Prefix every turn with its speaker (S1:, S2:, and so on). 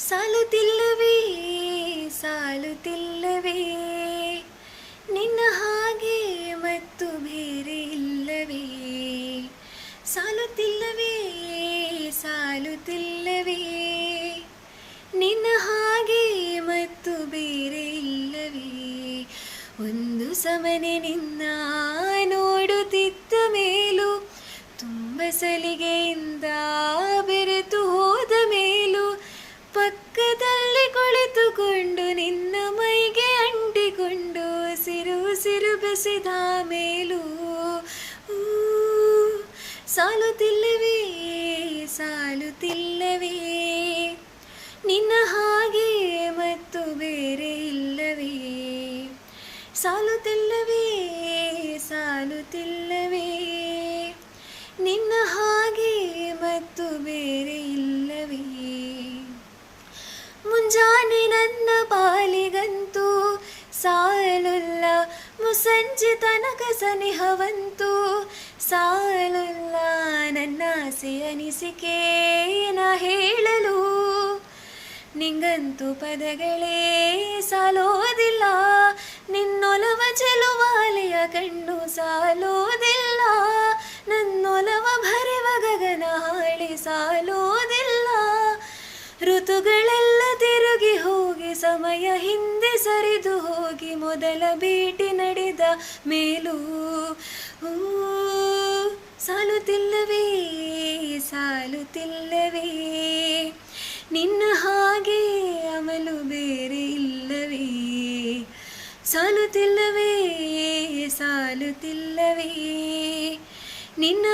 S1: ಸಾಲುತ್ತಿಲ್ಲವೇ ಸಾಲುತ್ತಿಲ್ಲವೇ ನಿನ್ನ ಹಾಗೆ ಮತ್ತು ಬೇರೆ ಇಲ್ಲವೇ ಸಾಲುತ್ತಿಲ್ಲವೇ ಸಾಲುತ್ತಿಲ್ಲವೇ ನಿನ್ನ ಹಾಗೆ ಮತ್ತು ಬೇರೆ ಇಲ್ಲವೇ ಒಂದು ಸಮನೆ ನಿನ್ನ ನೋಡುತ್ತಿದ್ದ ಮೇಲೂ ತುಂಬ ಸಲಿಗೆಯಿಂದ ಬೆರೆತು ಹೋದ ಮೇಲೂ ಪಕ್ಕದಲ್ಲಿ ಕುಳಿತುಕೊಂಡು ನಿನ್ನ ಮೈಗೆ ಅಂಟಿಕೊಂಡು ಉಸಿರು ಬೆಸೆದ ಮೇಲೂ ಸಾಲುತ್ತಿಲ್ಲವೇ ಸಾಲುತ್ತಿಲ್ಲವೇ ನಿನ್ನ ಹಾಗೆ ಮತ್ತು ಬೇರೆ ಇಲ್ಲವೇ ಸಾಲುತ್ತಿಲ್ಲವೇ ಸಾಲುತ್ತಿಲ್ಲವೇ ನಿನ್ನ ಹಾಗೆ ಮತ್ತು ಬೇರೆ ಇಲ್ಲವೇ ಮುಂಜಾನೆ ನನ್ನ ಪಾಲಿಗಂತೂ ಸಾಲುಲ್ಲ ಮುಸ್ಸಂಜೆ ತನಕ ಸನಿಹವಂತೂ ಸಾಲುಲ್ಲ ನನ್ನ ಆಸೆ ಅನಿಸಿಕೆ ನಾ ಹೇಳಲು ನಿಂಗಂತೂ ಪದಗಳೇ ಸಾಲೋದಿಲ್ಲ ನಿನ್ನೊಲವ ಚೆಲುವಾಲೆಯ ಕಣ್ಣು ಸಾಲೋದಿಲ್ಲ ನನ್ನೊಲವ ಭರೆವ ಗಗನ ಹಾಳೆ ಸಾಲೋದಿಲ್ಲ ಋತುಗಳೆಲ್ಲ ತಿರುಗಿ ಹೋಗಿ ಸಮಯ ಹಿಂದೆ ಸರಿದು ಹೋಗಿ ಮೊದಲ ಭೇಟಿ ನಡೆದ ಮೇಲೂ ಸಾಲುತ್ತಿಲ್ಲವೇ ಸಾಲುತ್ತಿಲ್ಲವೇ ನಿನ್ನ ಹಾಗೆ ಅಮಲು ಬೇರೆ ಇಲ್ಲವೇ ಸಾಲುತ್ತಿಲ್ಲವೇ ಸಾಲುತ್ತಿಲ್ಲವೇ ನಿನ್ನ